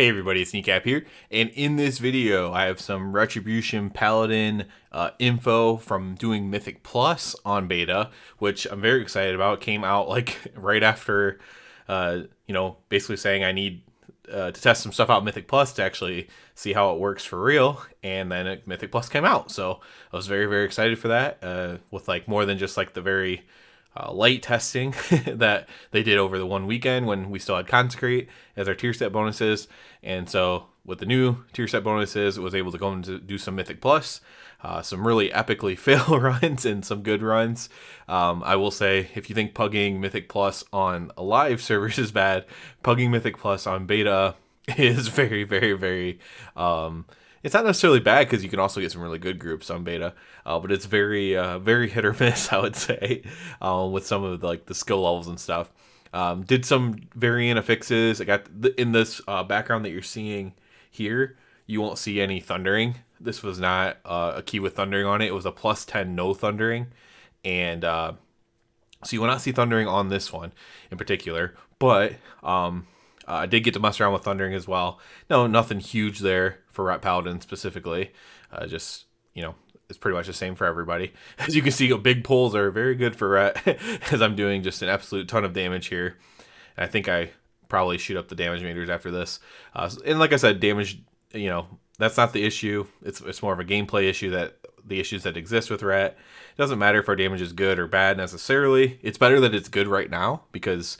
Hey everybody, it's Kneecap here, and in this video I have some Retribution Paladin info from doing Mythic Plus on beta, which I'm very excited about. It came out like right after, basically saying I need to test some stuff out in Mythic Plus to actually see how it works for real, and then Mythic Plus came out, so I was very, very excited for that, with like more than just like the very light testing that they did over the one weekend when we still had Consecrate as our tier set bonuses. And so with the new tier set bonuses, it was able to go and do some Mythic Plus, some really epically fail runs and some good runs. I will say, if you think pugging Mythic Plus on a live servers is bad, pugging Mythic Plus on beta is very, very, very it's not necessarily bad because you can also get some really good groups on beta, but it's very, very hit or miss, I would say, with some of the skill levels and stuff. Did some variant affixes. I got in this background that you're seeing here. You won't see any thundering. This was not a key with thundering on it. It was a +10 no thundering, and so you will not see thundering on this one in particular, but I did get to mess around with thundering as well. No, nothing huge there for Ret Paladin specifically. Just, it's pretty much the same for everybody. As you can see, big pulls are very good for Ret, as I'm doing just an absolute ton of damage here. And I think I probably shoot up the damage meters after this. And like I said, damage, that's not the issue. It's more of a gameplay issue, that the issues that exist with Ret. It doesn't matter if our damage is good or bad necessarily. It's better that it's good right now, because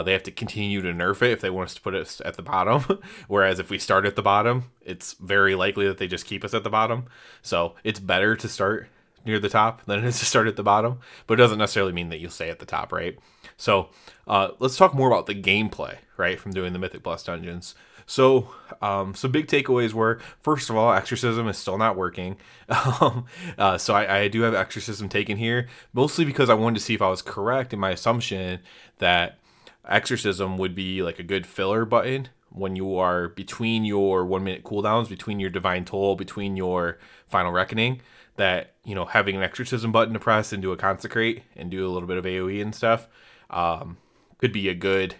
they have to continue to nerf it if they want us to put us at the bottom. Whereas if we start at the bottom, it's very likely that they just keep us at the bottom. So it's better to start near the top than it is to start at the bottom. But it doesn't necessarily mean that you'll stay at the top, right? So let's talk more about the gameplay, right, from doing the Mythic Plus dungeons. So some big takeaways were, first of all, Exorcism is still not working. So I do have Exorcism taken here, mostly because I wanted to see if I was correct in my assumption that Exorcism would be like a good filler button when you are between your 1 minute cooldowns, between your Divine Toll, between your Final Reckoning, that, having an Exorcism button to press and do a Consecrate and do a little bit of AoE and stuff could be a good,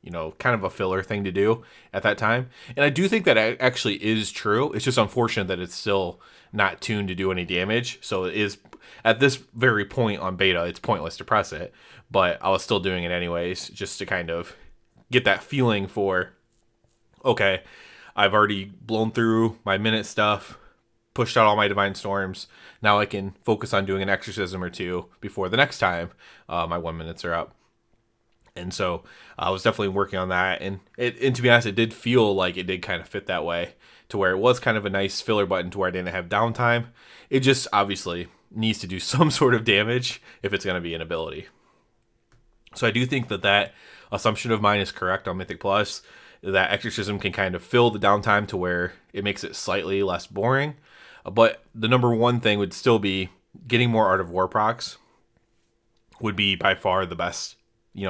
kind of a filler thing to do at that time. And I do think that actually is true. It's just unfortunate that it's still not tuned to do any damage. So it is, at this very point on beta, it's pointless to press it. But I was still doing it anyways, just to kind of get that feeling for, okay, I've already blown through my minute stuff, pushed out all my Divine Storms. Now I can focus on doing an Exorcism or two before the next time my 1 minutes are up. And so I was definitely working on that. And to be honest, it did feel like it did kind of fit that way, to where it was kind of a nice filler button to where I didn't have downtime. It just obviously needs to do some sort of damage if it's going to be an ability. So I do think that assumption of mine is correct on Mythic Plus, that Exorcism can kind of fill the downtime to where it makes it slightly less boring. But the number one thing would still be getting more Art of War procs would be by far the best,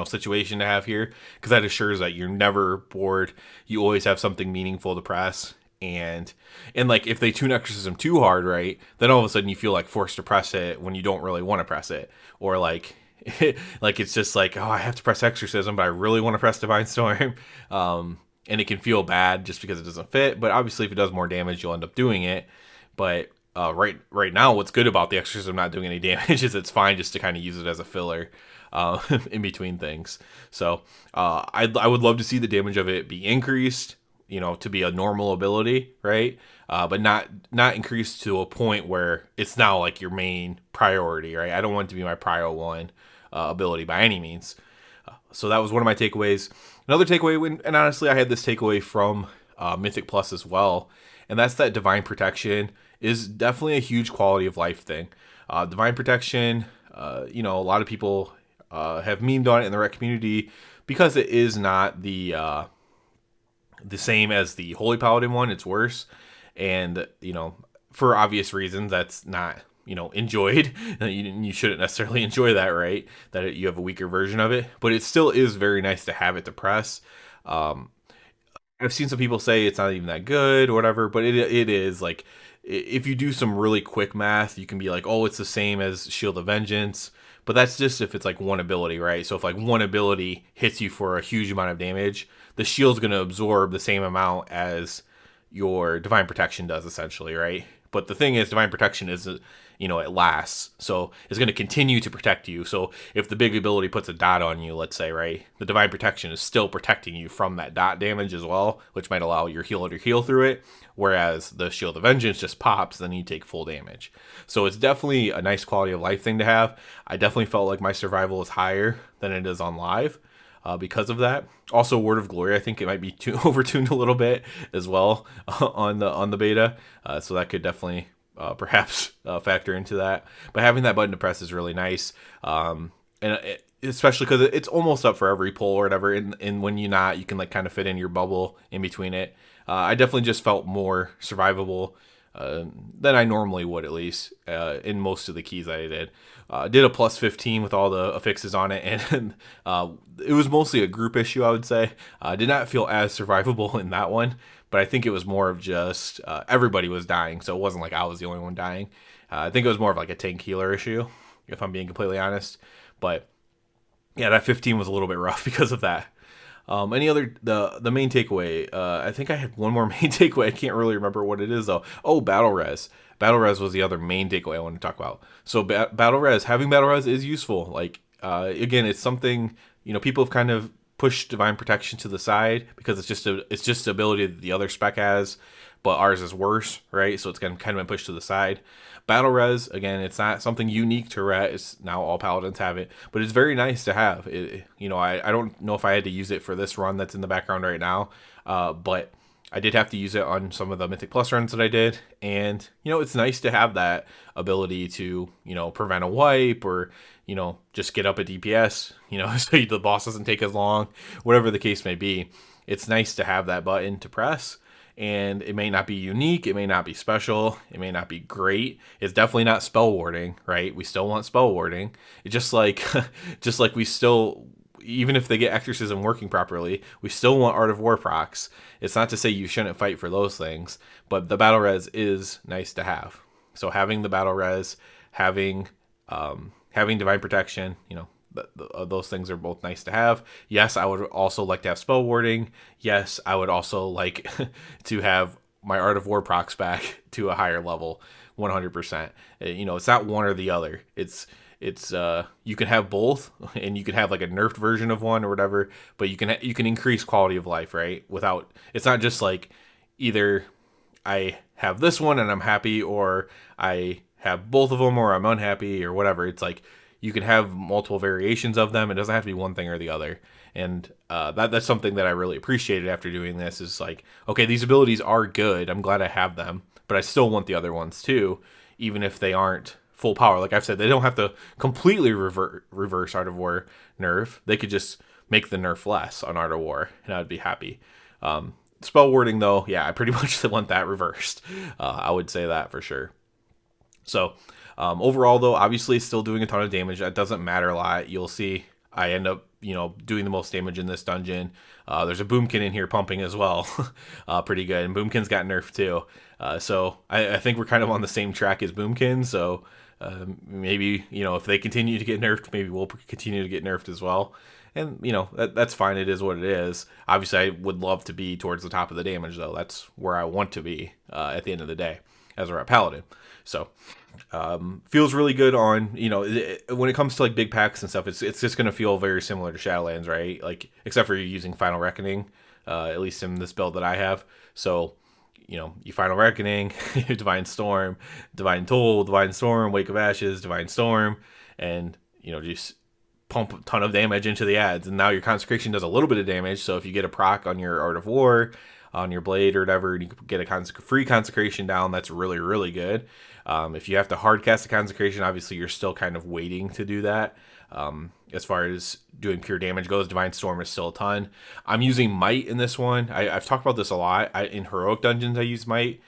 situation to have here, because that assures that you're never bored. You always have something meaningful to press. And like, if they tune Exorcism too hard, right, then all of a sudden you feel like forced to press it when you don't really want to press it. Or like it's just like, oh, I have to press Exorcism, but I really want to press Divine Storm. And it can feel bad just because it doesn't fit. But obviously, if it does more damage, you'll end up doing it. But right now, what's good about the Exorcism not doing any damage is it's fine just to kind of use it as a filler in between things. So I would love to see the damage of it be increased, to be a normal ability, right? But not increased to a point where it's now like your main priority, right? I don't want it to be my prio one ability by any means. So that was one of my takeaways. Another takeaway, and honestly, I had this takeaway from Mythic Plus as well, and that's that Divine Protection is definitely a huge quality of life thing. Divine Protection, a lot of people have memed on it in the Ret community because it is not the same as the Holy Paladin one. It's worse, and for obvious reasons, that's not enjoyed. You shouldn't necessarily enjoy that, right? That you have a weaker version of it, but it still is very nice to have it to press. I've seen some people say it's not even that good or whatever, but it is. Like, if you do some really quick math, you can be like, oh, it's the same as Shield of Vengeance. but that's just if it's like one ability, right? So if like one ability hits you for a huge amount of damage, the shield's going to absorb the same amount as your divine protection does, essentially, right? But the thing is, divine protection is, it lasts, so it's going to continue to protect you. So if the big ability puts a dot on you, let's say, right, the divine protection is still protecting you from that dot damage as well, which might allow your healer to heal through it. Whereas the shield of vengeance just pops, then you take full damage. So it's definitely a nice quality of life thing to have. I definitely felt like my survival is higher than it is on live. Because of that. Also, Word of Glory, I think it might be overtuned a little bit as well on the beta, so that could definitely perhaps factor into that. But having that button to press is really nice, especially because it's almost up for every pull or whatever. And when you're not, you can like kind of fit in your bubble in between it. I definitely just felt more survivable than I normally would, at least in most of the keys that I did. Did a plus 15 with all the affixes on it, and it was mostly a group issue, I would say. Did not feel as survivable in that one, but I think it was more of just everybody was dying, so it wasn't like I was the only one dying. I think it was more of like a tank healer issue, if I'm being completely honest. But yeah, that 15 was a little bit rough because of that. Any other, the main takeaway, I think I had one more main takeaway. I can't really remember what it is though. Oh, battle res. Battle res was the other main takeaway I want to talk about. So battle res, having battle res is useful. Like, again, it's something, people have kind of pushed divine protection to the side because it's just the ability that the other spec has, but ours is worse, right? So it's kind of been pushed to the side. Battle res, again, it's not something unique to Ret. It's now all paladins have it, but it's very nice to have. I don't know if I had to use it for this run that's in the background right now, but I did have to use it on some of the Mythic Plus runs that I did, and it's nice to have that ability to prevent a wipe or just get up a DPS, so the boss doesn't take as long, whatever the case may be. It's nice to have that button to press. And it may not be unique, it may not be special, it may not be great. It's definitely not spell warding, right? We still want spell warding. It's just like we still, even if they get exorcism working properly, we still want Art of War procs. It's not to say you shouldn't fight for those things, but the battle res is nice to have. So having the battle res, having divine protection, those things are both nice to have. Yes, I would also like to have spell warding. Yes, I would also like to have my Art of War procs back to a higher level, 100%. It's not one or the other. It's you can have both, and you can have like a nerfed version of one or whatever, but you can increase quality of life, right? It's not just like either I have this one and I'm happy, or I have both of them or I'm unhappy or whatever. It's like you can have multiple variations of them. It doesn't have to be one thing or the other. And that's something that I really appreciated after doing this, is like, okay, these abilities are good. I'm glad I have them, but I still want the other ones too, even if they aren't full power. Like I've said, they don't have to completely reverse Art of War nerf. They could just make the nerf less on Art of War, and I'd be happy. Spell warding though, yeah, I pretty much want that reversed. I would say that for sure. So overall though, obviously still doing a ton of damage. That doesn't matter a lot. You'll see I end up, doing the most damage in this dungeon. There's a Boomkin in here pumping as well. Pretty good. And Boomkin's got nerfed too. So I think we're kind of on the same track as Boomkin. So maybe, if they continue to get nerfed, maybe we'll continue to get nerfed as well. And, that's fine. It is what it is. Obviously, I would love to be towards the top of the damage, though. That's where I want to be at the end of the day as a Paladin. So feels really good on, when it comes to like big packs and stuff, it's just going to feel very similar to Shadowlands, right? Like, except for you using Final Reckoning, at least in this build that I have. So, you Final Reckoning, Divine Storm, Divine Toll, Divine Storm, Wake of Ashes, Divine Storm, and, just pump a ton of damage into the ads. And now your Consecration does a little bit of damage. So if you get a proc on your Art of War, on your blade or whatever, and you can get a free Consecration down, that's really, really good. If you have to hard cast a Consecration, obviously you're still kind of waiting to do that. As far as doing pure damage goes, Divine Storm is still a ton. I'm using Might in this one. I've talked about this a lot. In Heroic Dungeons, I use Might.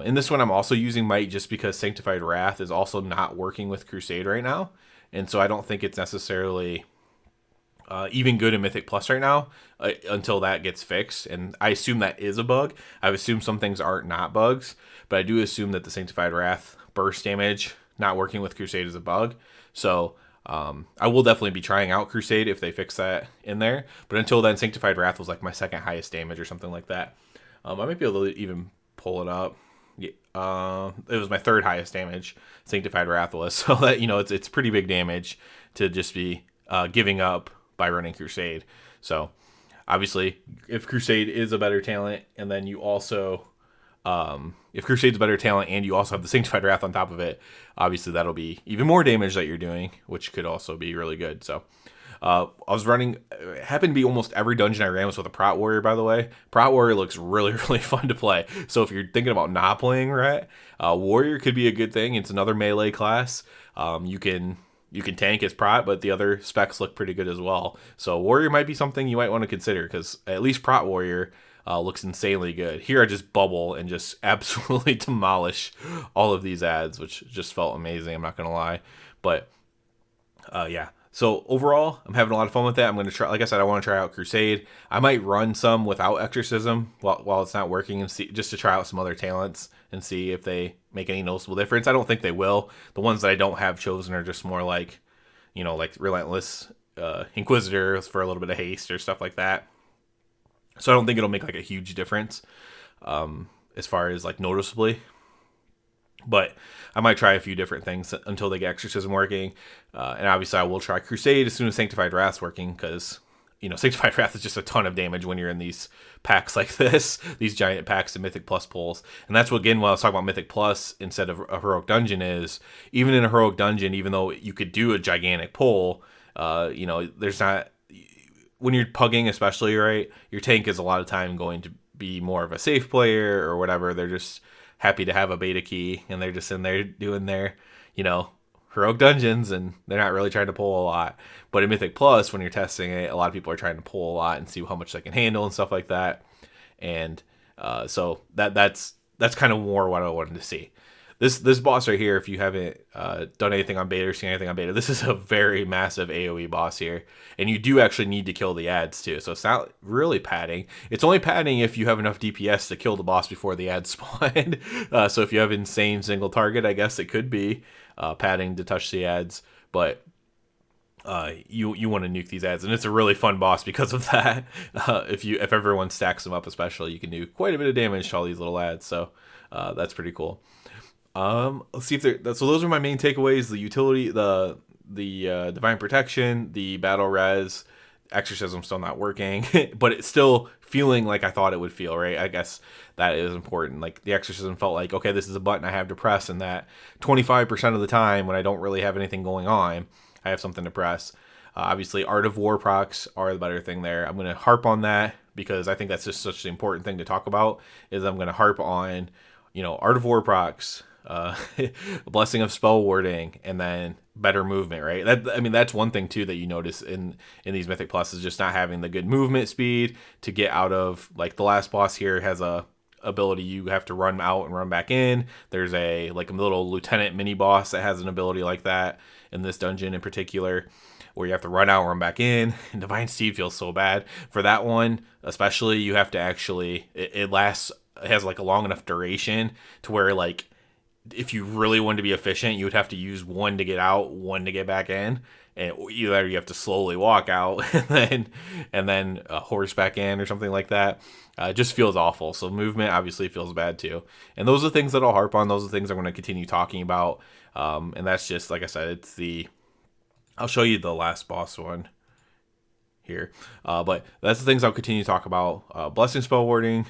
In this one, I'm also using Might just because Sanctified Wrath is also not working with Crusade right now. And so I don't think it's necessarily even good in Mythic Plus right now until that gets fixed. And I assume that is a bug. I've assumed some things aren't not bugs, but I do assume that the Sanctified Wrath burst damage not working with Crusade is a bug. So I will definitely be trying out Crusade if they fix that in there. But until then, Sanctified Wrath was like my second highest damage or something like that. I might be able to even pull it up. Yeah, it was my third highest damage. Sanctified Wrath was, so that it's pretty big damage to just be giving up by running Crusade. So obviously, if Crusade is a better talent, and then you also if Crusade's a better talent and you also have the Sanctified Wrath on top of it, obviously that'll be even more damage that you're doing, which could also be really good. So I was running, it happened to be almost every dungeon I ran was with a Prot Warrior, by the way. Prot Warrior looks really, really fun to play. So if you're thinking about not playing Rat, Warrior could be a good thing. It's another melee class. You can tank as Prot, but the other specs look pretty good as well. So Warrior might be something you might want to consider, because at least Prot Warrior looks insanely good. Here I just bubble and just absolutely demolish all of these ads, which just felt amazing, I'm not going to lie. But yeah. So overall, I'm having a lot of fun with that. I'm going to try, like I said, I want to try out Crusade. I might run some without Exorcism while it's not working, and see, just to try out some other talents and see if they make any noticeable difference. I don't think they will. The ones that I don't have chosen are just more like, like Relentless Inquisitor for a little bit of haste or stuff like that. So I don't think it'll make like a huge difference as far as like noticeably. But I might try a few different things until they get Exorcism working. And obviously I will try Crusade as soon as Sanctified Wrath's working, because, Sanctified Wrath is just a ton of damage when you're in these packs like this, these giant packs of Mythic Plus pulls. And that's what, again, when I was talking about Mythic Plus instead of a Heroic Dungeon is, even in a Heroic Dungeon, even though you could do a gigantic pull, there's not, when you're pugging especially, right, your tank is a lot of time going to be more of a safe player or whatever. They're just happy to have a beta key, and they're just in there doing their, Heroic Dungeons, and they're not really trying to pull a lot. But in Mythic Plus, when you're testing it, a lot of people are trying to pull a lot and see how much they can handle and stuff like that. And so that's kind of more what I wanted to see. This boss right here, if you haven't done anything on beta or seen anything on beta, this is a very massive AoE boss here. And you do actually need to kill the ads too. So it's not really padding. It's only padding if you have enough DPS to kill the boss before the ads spawn. So if you have insane single target, I guess it could be padding to touch the ads. But you want to nuke these ads, and it's a really fun boss because of that. If everyone stacks them up, especially, you can do quite a bit of damage to all these little ads. So that's pretty cool. Let's see if so those are my main takeaways: the utility, the divine protection, the battle res. Exorcism still not working, but it's still feeling like I thought it would feel, right? I guess that is important. Like the Exorcism felt like, okay, this is a button I have to press, and that 25% of the time when I don't really have anything going on, I have something to press. Obviously, Art of War procs are the better thing there. I'm going to harp on that because I think that's just such an important thing to talk about. Is I'm going to harp on, Art of War procs, Blessing of Spell Warding, and then better movement, right? That's one thing too that you notice in these Mythic Plus is just not having the good movement speed to get out of, like the last boss here has a ability you have to run out and run back in. There's a little lieutenant mini boss that has an ability like that in this dungeon in particular, where you have to run out and run back in. And Divine Steed feels so bad for that one, especially. You have to actually, it has like a long enough duration to where, like, if you really wanted to be efficient, you would have to use one to get out, one to get back in, and either you have to slowly walk out and then horse back in or something like that. It just feels awful. So movement obviously feels bad too. And those are the things that I'll harp on. Those are the things I'm going to continue talking about. And that's just, like I said, I'll show you the last boss one here. But that's the things I'll continue to talk about. Blessing Spell Warding,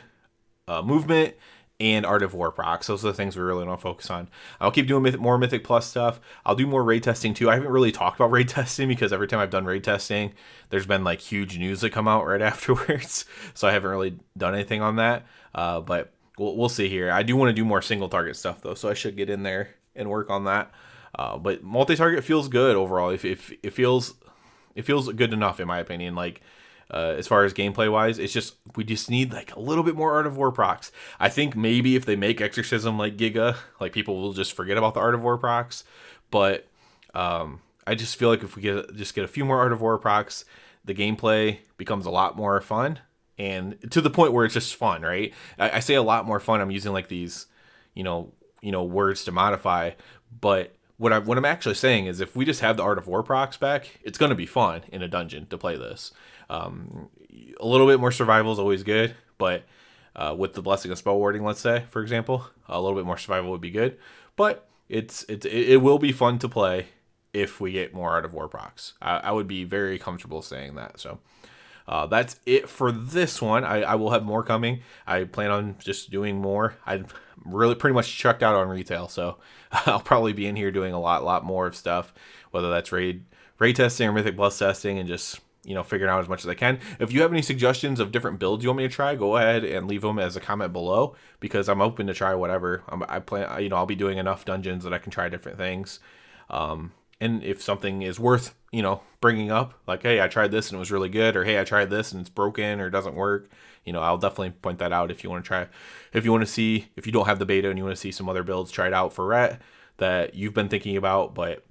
movement, and Art of War procs. Those are the things we really want to focus on. I'll keep doing more Mythic Plus stuff. I'll do more raid testing too. I haven't really talked about raid testing because every time I've done raid testing, there's been like huge news that come out right afterwards. So I haven't really done anything on that. But we'll see here. I do want to do more single target stuff though, so I should get in there and work on that. But multi-target feels good overall. If it feels good enough in my opinion. Like, as far as gameplay wise, we just need like a little bit more Art of War procs. I think maybe if they make Exorcism like Giga, like people will just forget about the Art of War procs. But I just feel like if we get a few more Art of War procs, the gameplay becomes a lot more fun, and to the point where it's just fun, right? I say a lot more fun. I'm using like these, words to modify, but what I'm actually saying is, if we just have the Art of War procs back, it's going to be fun in a dungeon to play this. A little bit more survival is always good, but with the Blessing of Spell Warding, let's say, for example, a little bit more survival would be good. But it will be fun to play if we get more Art of War procs. I would be very comfortable saying that. So that's it for this one. I will have more coming. I plan on just doing more. I've really pretty much checked out on retail, so I'll probably be in here doing a lot more of stuff, whether that's raid testing or Mythic Plus testing, and just, you know, figuring out as much as I can. If you have any suggestions of different builds you want me to try, go ahead and leave them as a comment below, because I'm open to try whatever. I plan, you know, I'll be doing enough dungeons that I can try different things. And if something is worth, you know, bringing up, like, hey, I tried this and it was really good, or hey, I tried this and it's broken or doesn't work, you know, I'll definitely point that out if you want to try. If you want to see, if you don't have the beta and you want to see some other builds tried out for Ret that you've been thinking about, but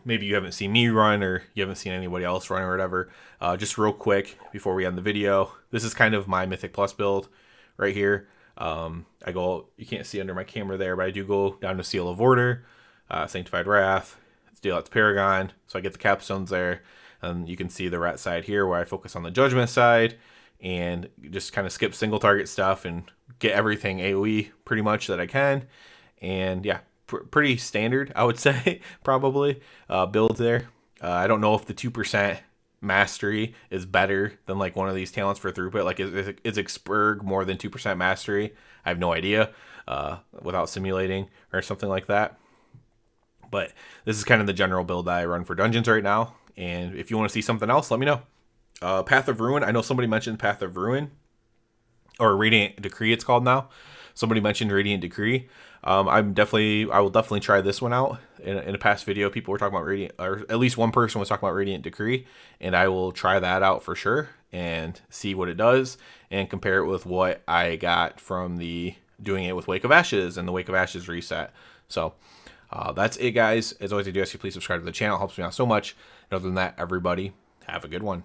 maybe you haven't seen me run, or you haven't seen anybody else run, or whatever, just real quick before we end the video, this is kind of my Mythic Plus build right here. I go, you can't see under my camera there, but I do go down to Seal of Order, Sanctified Wrath, Deal out to Paragon, so I get the capstones there, and you can see the Ret side here where I focus on the Judgment side and just kind of skip single target stuff and get everything AoE pretty much that I can. And yeah, pretty standard, I would say, probably build there. I don't know if the 2% mastery is better than like one of these talents for throughput. Like, is Expurg more than 2% mastery? I have no idea, without simulating or something like that. But this is kind of the general build that I run for dungeons right now. And if you want to see something else, let me know. Path of Ruin. I know somebody mentioned Path of Ruin, or Radiant Decree it's called now. Somebody mentioned Radiant Decree. I will definitely try this one out. In a past video, people were talking about Radiant, or at least one person was talking about Radiant Decree, and I will try that out for sure and see what it does and compare it with what I got from doing it with Wake of Ashes and the Wake of Ashes reset. So that's it, guys. As always, I do ask you please subscribe to the channel. It helps me out so much. And other than that, everybody, have a good one.